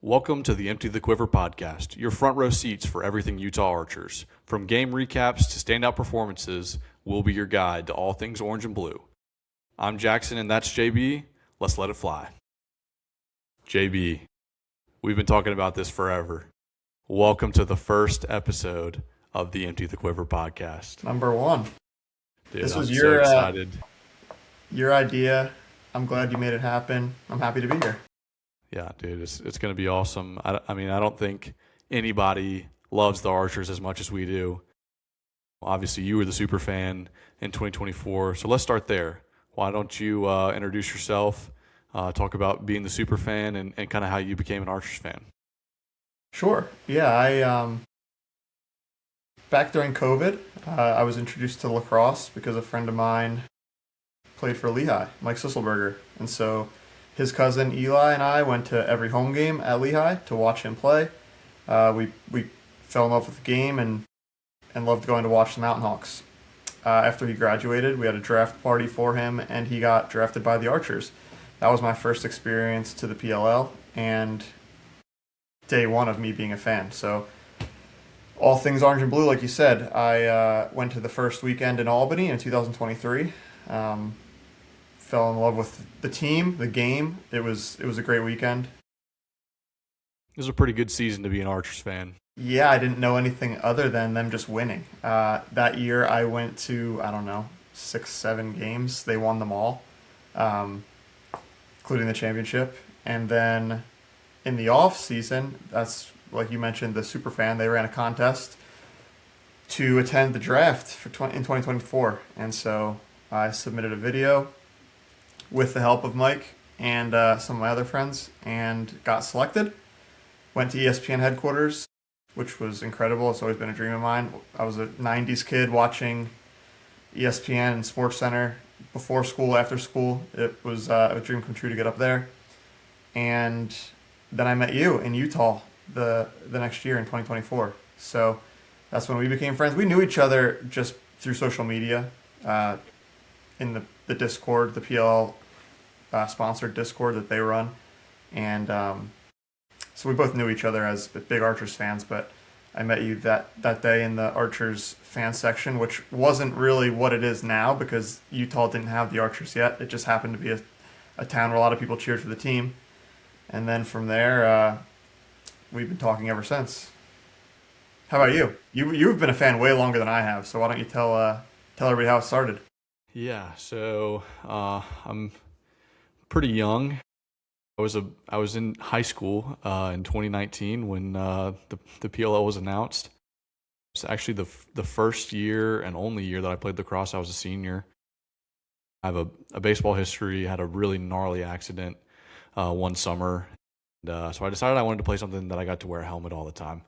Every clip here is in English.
Welcome to the Empty the Quiver Podcast, your front row seats for everything Utah Archers. From game recaps to standout performances, we'll be your guide to all things orange and blue. I'm Jackson and that's JB. Let's let it fly. JB, we've been talking about this forever. Welcome to the first episode of the Empty the Quiver Podcast. Number one. Dude, this was I'm so excited. Your idea. I'm glad you made it happen. I'm happy to be here. Yeah, dude, it's going to be awesome. I mean, I don't think anybody loves the Archers as much as we do. Obviously, you were the super fan in 2024, so let's start there. Why don't you introduce yourself, talk about being the super fan, and kind of how you became an Archers fan? Sure. Yeah, I back during COVID, I was introduced to lacrosse because a friend of mine played for Lehigh, Mike Sisselberger, and so his cousin Eli and I went to every home game at Lehigh to watch him play. We fell in love with the game and loved going to watch the Mountain Hawks. After he graduated, we had a draft party for him, and he got drafted by the Archers. That was my first experience to the PLL and day one of me being a fan. So all things orange and blue, like you said. I went to the first weekend in Albany in 2023. Fell in love with the team, the game. It was a great weekend. It was a pretty good season to be an Archers fan. Yeah, I didn't know anything other than them just winning. That year I went to, 6, 7 games. They won them all, including the championship. And then in the off season, that's like you mentioned, the super fan. They ran a contest to attend the draft in 2024, and so I submitted a video with the help of Mike and some of my other friends, and got selected. Went to ESPN headquarters, which was incredible. It's always been a dream of mine. I was a 90s kid watching ESPN and SportsCenter before school, after school. It was a dream come true to get up there. And then I met you in Utah the next year in 2024. So that's when we became friends. We knew each other just through social media, in the Discord, the PLL sponsored Discord that they run. And so we both knew each other as big Archers fans, but I met you that day in the Archers fan section, which wasn't really what it is now because Utah didn't have the Archers yet. It just happened to be a town where a lot of people cheered for the team. And then from there, we've been talking ever since. How about you? You've been a fan way longer than I have, so why don't you tell everybody how it started? Yeah, so I'm pretty young. I was in high school in 2019 when the PLL was announced. It's actually the first year and only year that I played lacrosse. I was a senior. I have a baseball history. Had a really gnarly accident one summer, and so I decided I wanted to play something that I got to wear a helmet all the time.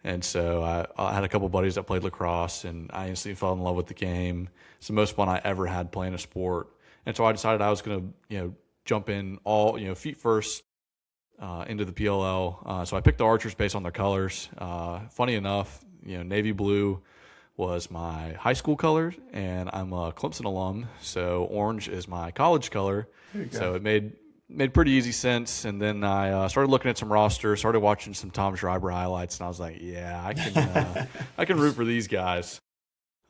And so I had a couple buddies that played lacrosse, and I instantly fell in love with the game. It's the most fun I ever had playing a sport. And so I decided I was going to, jump in all, feet first into the PLL. So I picked the Archers based on their colors. Funny enough, navy blue was my high school color, and I'm a Clemson alum, so orange is my college color. So it made pretty easy sense. And then I started looking at some rosters, started watching some Tom Schreiber highlights, and I was like, yeah, I can root for these guys.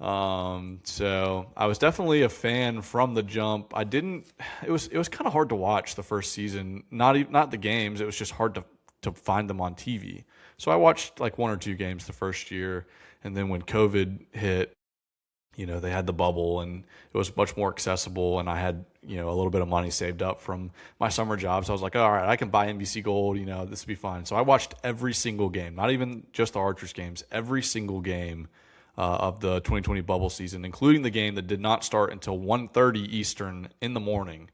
So I was definitely a fan from the jump. It was kind of hard to watch the first season, not the games. It was just hard to find them on TV. So I watched like 1 or 2 games the first year. And then when COVID hit, they had the bubble and it was much more accessible. And I had, a little bit of money saved up from my summer job. So I was like, all right, I can buy NBC Gold, this would be fine. So I watched every single game, not even just the Archers games, every single game of the 2020 bubble season, including the game that did not start until 1:30 Eastern in the morning.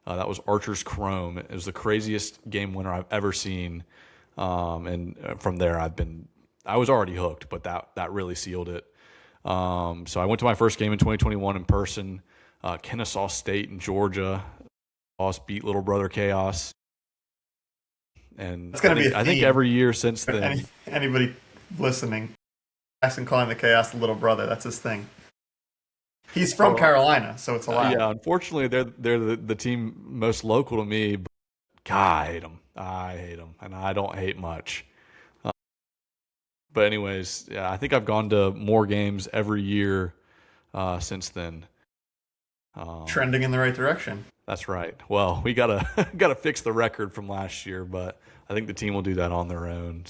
That was Archers Chrome. It was the craziest game winner I've ever seen. And from there, I was already hooked, but that really sealed it. So I went to my first game in 2021 in person, Kennesaw State in Georgia. Us beat Little Brother Chaos. And I think every year since then. Anybody listening, Jackson calling the Chaos the little brother, that's his thing. He's from Carolina, so it's allowed. Yeah, unfortunately, they're the team most local to me. But God, I hate them. I hate them, and I don't hate much. But anyways, yeah, I think I've gone to more games every year since then. Trending in the right direction. That's right. Well, we gotta fix the record from last year, but I think the team will do that on their own.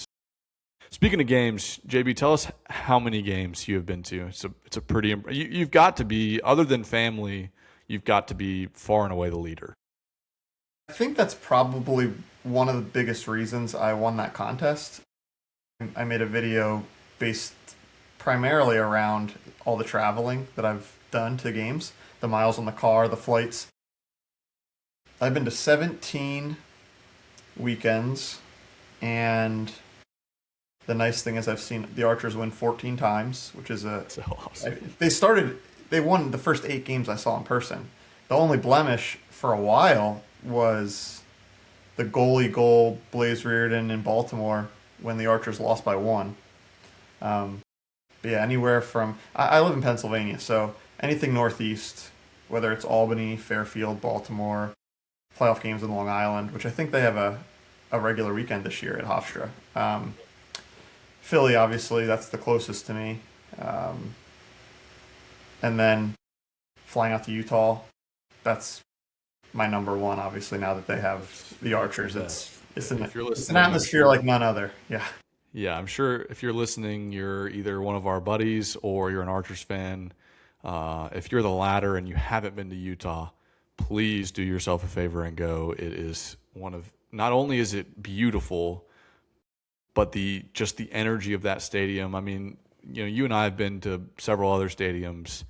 Speaking of games, JB, tell us how many games you have been to. It's a pretty you've got to be, other than family, you've got to be far and away the leader. I think that's probably one of the biggest reasons I won that contest. I made a video based primarily around all the traveling that I've done to games, the miles on the car, the flights. I've been to 17 weekends, and the nice thing is I've seen the Archers win 14 times, which is So awesome. they won the first 8 games I saw in person. The only blemish for a while was the goalie goal, Blaze Reardon in Baltimore, when the Archers lost by 1. But yeah, anywhere from I live in Pennsylvania, so anything northeast, whether it's Albany, Fairfield, Baltimore, playoff games in Long Island, which I think they have a regular weekend this year at Hofstra. Philly, obviously, that's the closest to me. And then flying out to Utah, that's my number one, obviously, now that they have the Archers. It's an atmosphere like none other. Yeah. Yeah, I'm sure if you're listening, you're either one of our buddies or you're an Archers fan. If you're the latter and you haven't been to Utah, please do yourself a favor and go. It is not only is it beautiful, but just the energy of that stadium. I mean, you and I have been to several other stadiums,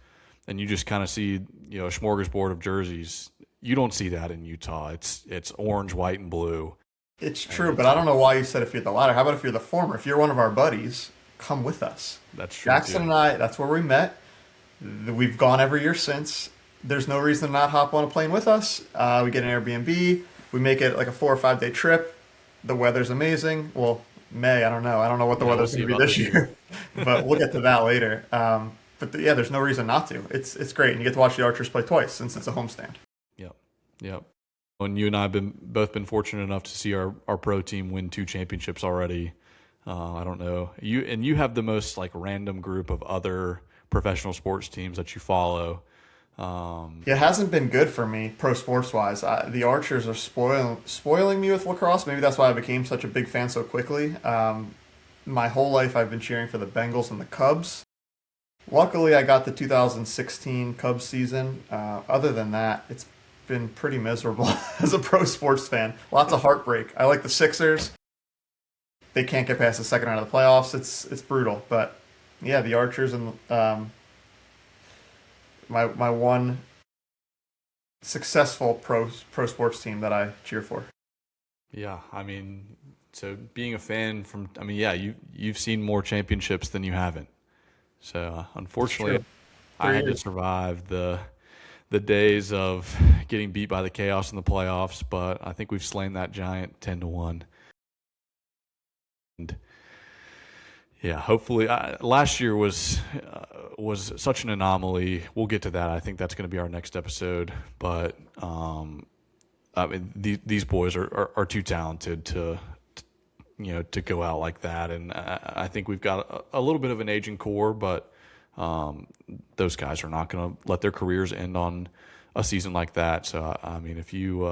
and you just kind of see, a smorgasbord of jerseys. You don't see that in Utah. It's orange, white, and blue. It's true, but I don't know why you said if you're the latter. How about if you're the former? If you're one of our buddies, come with us. That's true. Jackson and I, that's where we met. We've gone every year since. There's no reason to not hop on a plane with us. We get an Airbnb. We make it like a 4 or 5 day trip. The weather's amazing. Well, I don't know. I don't know what the weather's going to be this year, but we'll get to that later. Yeah, there's no reason not to. It's great, and you get to watch the Archers play twice since it's a homestand. Yep. And you and I have both been fortunate enough to see our pro team win 2 championships already. I don't know. You have the most like random group of other professional sports teams that you follow. It hasn't been good for me pro sports wise. The Archers are spoiling me with lacrosse. Maybe that's why I became such a big fan so quickly. My whole life I've been cheering for the Bengals and the Cubs. Luckily, I got the 2016 Cubs season. Other than that, it's been pretty miserable as a pro sports fan. Lots of heartbreak. I like the Sixers. They can't get past the second round of the playoffs. It's brutal. But yeah, the Archers and my one successful pro sports team that I cheer for. Yeah, I mean, so being a fan you've seen more championships than you haven't. So unfortunately, I had to survive the days of getting beat by the chaos in the playoffs, but I think we've slain that giant 10-1. And yeah, hopefully, last year was such an anomaly. We'll get to that. I think that's going to be our next episode. But I mean, these boys are too talented to go out like that. And I think we've got a little bit of an aging core, but those guys are not going to let their careers end on a season like that. So, I mean, if you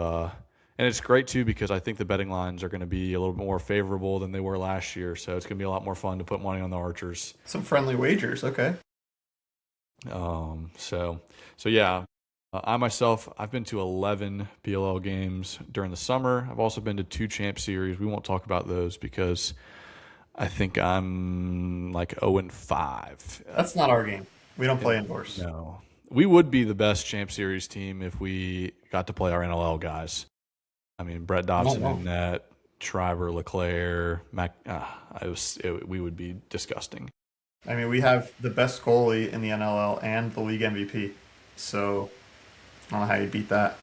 and it's great, too, because I think the betting lines are going to be a little bit more favorable than they were last year. So it's going to be a lot more fun to put money on the Archers. Some friendly wagers, okay. So yeah, I myself, I've been to 11 PLL games during the summer. I've also been to 2 Champ Series. We won't talk about those because I think I'm like 0-5. That's not our game. We don't play indoors. No. We would be the best Champ Series team if we got to play our NLL guys. I mean, Brett Dobson in net, Shriver, LeClaire, we would be disgusting. I mean, we have the best goalie in the NLL and the league MVP. So I don't know how you beat that.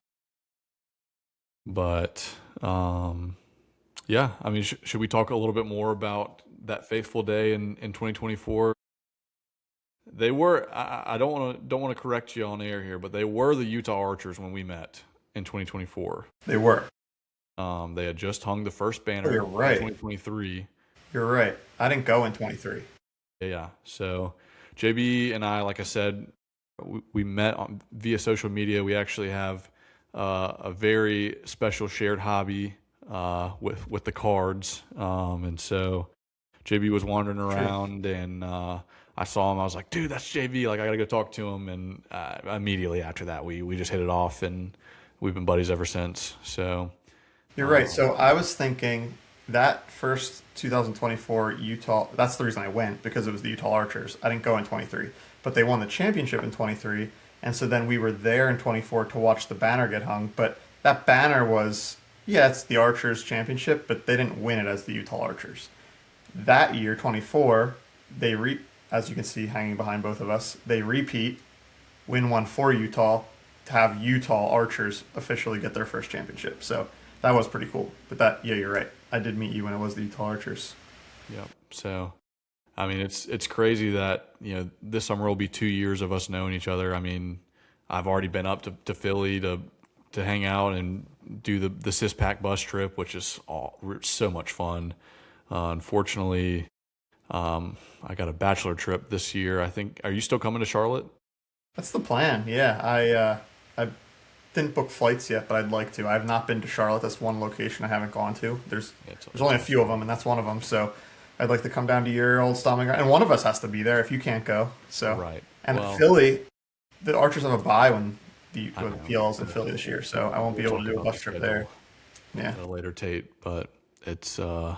But, yeah, I mean, should we talk a little bit more about that faithful day in 2024? They were, I don't want to correct you on air here, but they were the Utah Archers when we met in 2024. They were. They had just hung the first Oh, banner you're in right. 2023. You're right. I didn't go in 23. Yeah. So JB and I, like I said, we met via social media. We actually have a very special shared hobby with the cards, and so JB was wandering True. around, and I saw him. I was like, "Dude, that's JB! Like, I gotta go talk to him." And immediately after that, we just hit it off, and we've been buddies ever since. So, You're right. um, So I was thinking that first 2024 Utah, that's the reason I went because it was the Utah Archers. I didn't go in 23, but they won the championship in 23. And so then we were there in 24 to watch the banner get hung. But that banner was, yeah, it's the Archers championship, but they didn't win it as the Utah Archers. That year, 24, as you can see hanging behind both of us, they repeat, win one for Utah to have Utah Archers officially get their first championship. So that was pretty cool. But yeah, you're right. I did meet you when it was the Utah Archers. yep. So, I mean, it's crazy that this summer will be 2 years of us knowing each other. I mean, I've already been up to Philly to hang out and do the CISPAC bus trip, which is so much fun. Unfortunately, I got a bachelor trip this year. I think. Are you still coming to Charlotte? That's the plan. Yeah, I didn't book flights yet, but I'd like to. I have not been to Charlotte. That's one location I haven't gone to. Yeah, it's There's only a awesome. few of them, and that's one of them. So I'd like to come down to your old stomping ground, and one of us has to be there if you can't go. So Right. and Well, Philly, the Archers have a bye I when know. PL's I in Philly know. this year, so I won't We'll be able to talk do a about the bus trip there. schedule Yeah. at a later date, but it's a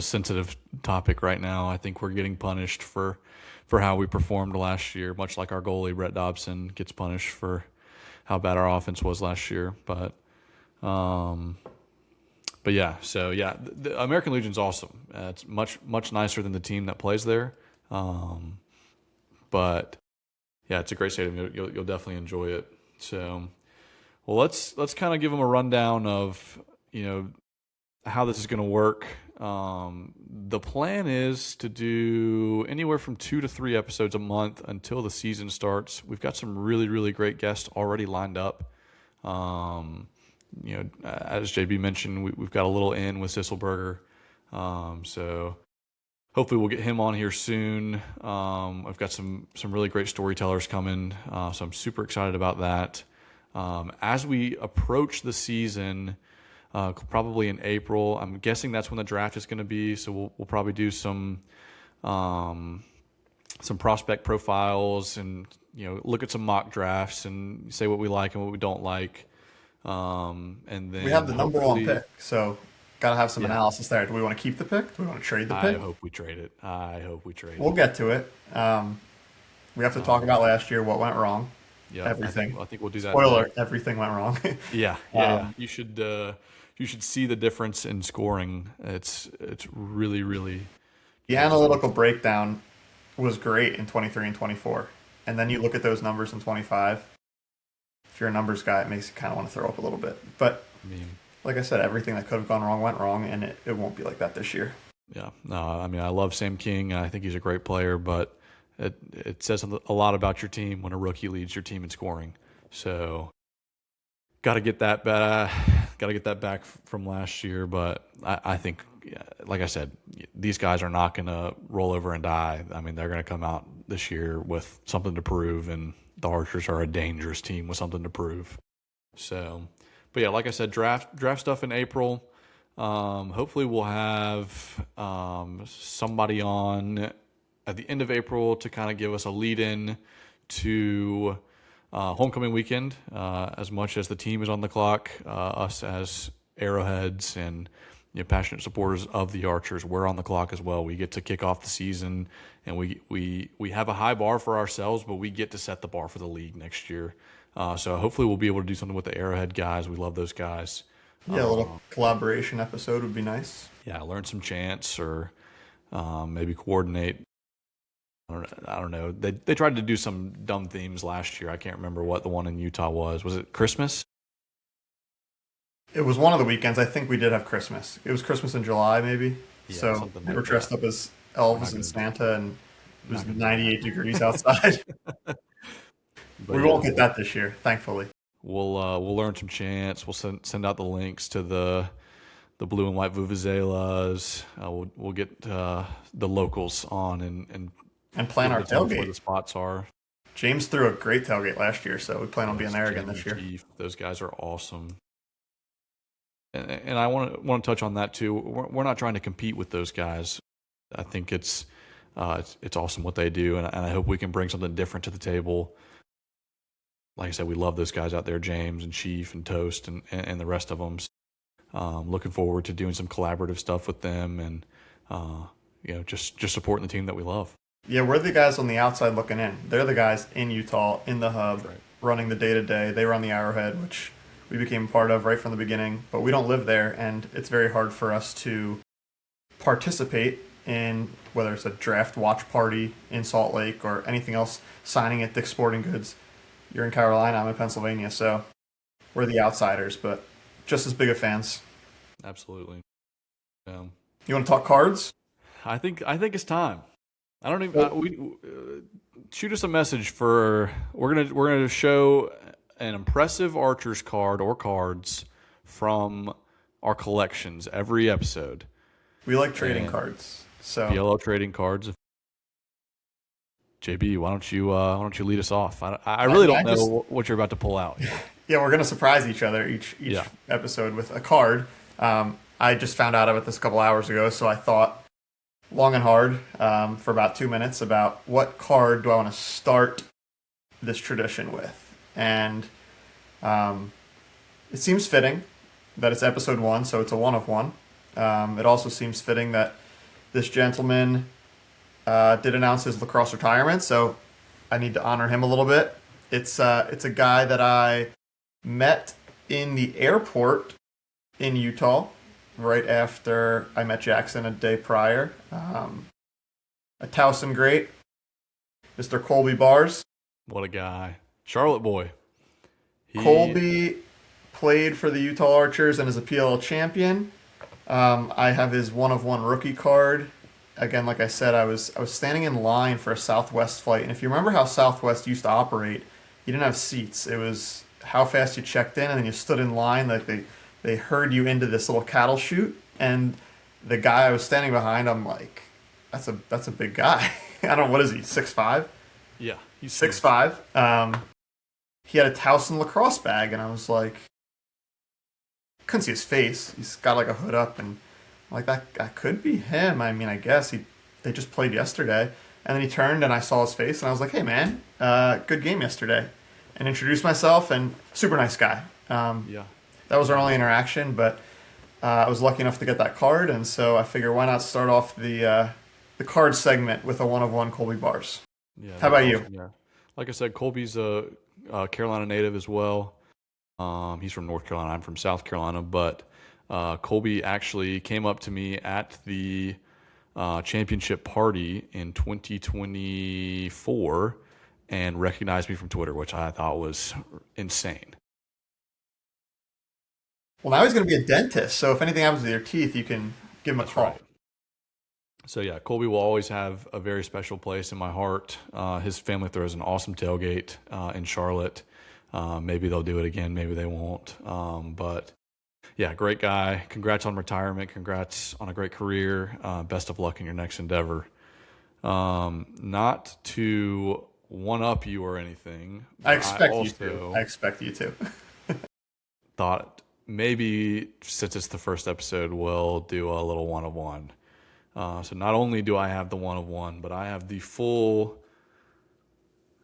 sensitive topic right now. I think we're getting punished for how we performed last year, much like our goalie Brett Dobson gets punished for how bad our offense was last year. Um, but yeah, so yeah, the American Legion's awesome. It's much nicer than the team that plays there. Um, but yeah, it's a great stadium. You'll definitely enjoy it. So, well, let's kind of give them a rundown of you know how this is going to work. The plan is to do anywhere from 2 to 3 episodes a month until the season starts. We've got some really great guests already lined up. Um, as JB mentioned, we've got a little in with Sisselberger. So hopefully we'll get him on here soon. I've got some really great storytellers coming, so I'm super excited about that. As we approach the season, probably in April, I'm guessing that's when the draft is going to be. So we'll probably do um, some prospect profiles and look at some mock drafts and say what we like and what we don't like. And We have then the number one hopefully, pick, so gotta have some yeah, analysis there. Do we want to keep the pick? Do we want to trade the I pick? hope we trade it. I hope we trade We'll it. get to it. We have to talk Um, about last year, what went wrong, yeah, I think everything. I think we'll do that Spoiler, next. everything went wrong. Yeah. um, You should see the difference in scoring. It's really the noticeable. analytical breakdown was great in 23 and 24. And then you look at those numbers in 25. If you're a numbers guy, it makes you kind of want to throw up a little bit. But I mean, like I said, everything that could have gone wrong went wrong, and it won't be like that this year. yeah. No, I mean I love Sam King. I think he's a great player, but it says a lot about your team when a rookie leads your team in scoring. So got to get that back. Got to get that back from last year. But I think, yeah, like I said, these guys are not going to roll over and die. I mean, they're going to come out this year with something to prove, and the Archers are a dangerous team with something to prove. So, but yeah, like I said, draft stuff in April. Hopefully, we'll have somebody on at the end of April to kind of give us a lead in to homecoming weekend. As much as the team is on the clock, us as Arrowheads and passionate supporters of the Archers, we're on the clock as well. We get to kick off the season, and we have a high bar for ourselves, but we get to set the bar for the league next year. So hopefully we'll be able to do something with the Arrowhead guys. We love those guys. Yeah, a little collaboration episode would be nice. Yeah, learn some chants or maybe coordinate. I don't know. They tried to do some dumb themes last year. I can't remember what the one in Utah was. Was it Christmas? It was one of the weekends. I think we did have Christmas. It was Christmas in July, maybe. Yeah, So something we were like dressed that. up as We're elves not and gonna do. Santa, and it We're was not gonna do that. 98 degrees outside. But We yeah, won't get that this year, thankfully. we'll learn some chants. We'll send out the links to the blue and white vuvuzelas. We'll get the locals on And plan give our them tell us where the tailgate. spots are. James threw a great tailgate last year, so we plan on being Yes, there again Jamie this and year. Chief, those guys are awesome. And I want to touch on that too. We're not trying to compete with those guys. I think it's awesome what they do, and I hope we can bring something different to the table. Like I said, we love those guys out there, James and Chief and Toast and the rest of them. Looking forward to doing some collaborative stuff with them, and just supporting the team that we love. Yeah, we're the guys on the outside looking in. They're the guys in Utah, in the hub, Right. running the day-to-day. They run the Arrowhead, which we became part of right from the beginning, but we don't live there, and it's very hard for us to participate in whether it's a draft watch party in Salt Lake or anything else, signing at Dick's Sporting Goods. You're in Carolina, I'm in Pennsylvania, so we're the outsiders, but just as big of fans. Absolutely. You want to talk cards? I think it's time. I don't even. Well, We shoot us a message for. We're gonna show an impressive Archer's card or cards from our collections every episode. we like trading And cards, so PLL trading cards. JB, why don't you lead us off? I really I don't just know what you're about to pull out here. yeah, we're gonna surprise each other each Yeah. episode with a card. I just found out about this a couple hours ago, so I thought long and hard for about 2 minutes about what card do I want to start this tradition with, and it seems fitting that it's episode one, so it's a one of one. It also seems fitting that this gentleman did announce his lacrosse retirement, so I need to honor him a little bit. It's a guy that I met in the airport in Utah right after I met Jackson a day prior. A Towson great, Mr. Colby Bars. What a guy, Charlotte boy. Colby played for the Utah Archers and is a PLL champion. I have his one of one rookie card. Again, like I said, I was standing in line for a Southwest flight, and if you remember how Southwest used to operate, you didn't have seats. It was how fast you checked in, and then you stood in line. Like they herd you into this little cattle chute, and the guy I was standing behind, I'm like, that's a big guy. I don't know, what is he, 6'5"? Yeah, he's 6'5". He had a Towson lacrosse bag, and I was like, couldn't see his face. He's got like a hood up, and I'm like that could be him. I mean, I guess they just played yesterday, and then he turned, and I saw his face, and I was like, hey man, good game yesterday, and introduced myself, and super nice guy. Yeah. That was our only interaction, but I was lucky enough to get that card, and so I figure why not start off the card segment with a one of one Colby Bars. Yeah. How about you? Awesome. Yeah. Like I said, Colby's a Carolina native as well. He's from North Carolina. I'm from South Carolina, but Colby actually came up to me at the championship party in 2024 and recognized me from Twitter, which I thought was insane. Well, now he's going to be a dentist, so if anything happens with your teeth, you can give him a That's call. right. So yeah, Colby will always have a very special place in my heart. His family throws an awesome tailgate in Charlotte. Maybe they'll do it again, maybe they won't. But yeah, great guy. Congrats on retirement. Congrats on a great career. Best of luck in your next endeavor. Not to one up you or anything. I But expect you also to. I expect you to. thought maybe since it's the first episode, we'll do a little one of one. So not only do I have the one of one, but I have the full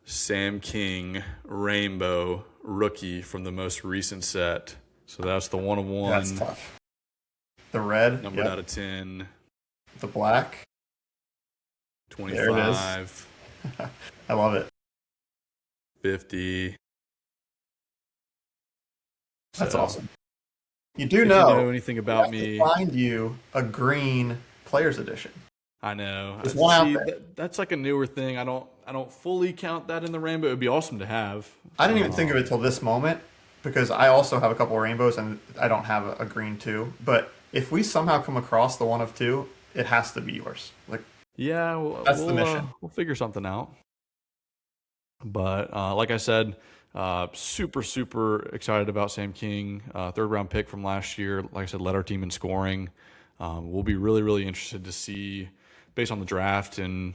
Sam King rainbow rookie from the most recent set. So that's the one of That's one, tough. The red, numbered yep. out of 10, The black. There it is. 25, I love it. 50. That's So, awesome. You do if you know, know anything about we have me, to find you a green players edition. I know. There's one out See, there. that's like a newer thing. I don't fully count that in the rainbow. It would be awesome to have. I didn't even think of it till this moment because I also have a couple of rainbows and I don't have a green too. But if we somehow come across the one of two, it has to be yours. Like, Yeah, that's the mission. We'll figure something out. But like I said, Super excited about Sam King, third round pick from last year. Like I said, led our team in scoring. We'll be really interested to see, based on the draft and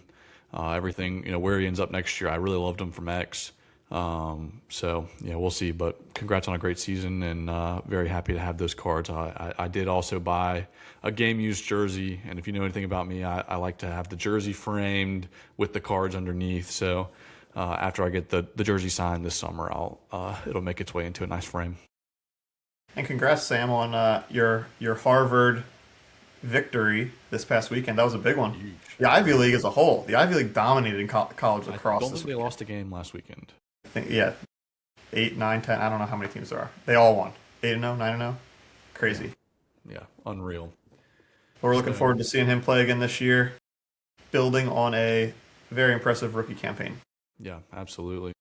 everything, where he ends up next year. I really loved him from X. So yeah, we'll see. But congrats on a great season, and very happy to have those cards. I did also buy a game used jersey, and if you know anything about me, I like to have the jersey framed with the cards underneath. So after I get the jersey signed this summer, it'll make its way into a nice frame. And congrats, Sam, on your Harvard victory this past weekend. That was a big one. Huge. The Ivy League as a whole. The Ivy League dominated in college I lacrosse don't this think they weekend. lost a game last weekend. I think, yeah, 8, 9, 10. I don't know how many teams there are. They all won. 8-0, 9-0. Crazy. Yeah, unreal. We're looking forward to seeing him play again this year, building on a very impressive rookie campaign. Yeah, absolutely.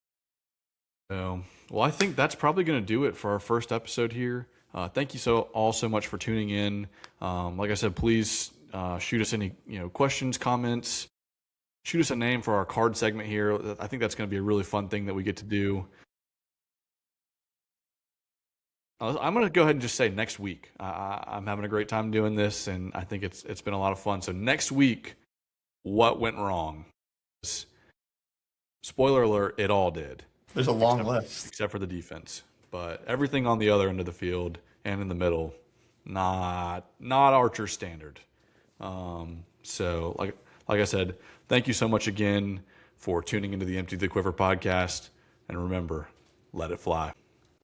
So, well, I think that's probably going to do it for our first episode here. Thank you all so much for tuning in. Like I said, please shoot us any questions, comments. Shoot us a name for our card segment here. I think that's going to be a really fun thing that we get to do. I'm going to go ahead and just say next week. I'm having a great time doing this, and I think it's been a lot of fun. So next week, what went wrong? Spoiler alert, it all did. There's a long list. Except for the defense. But everything on the other end of the field and in the middle, not Archer standard. So like I said, thank you so much again for tuning into the Empty the Quiver podcast. And remember, let it fly.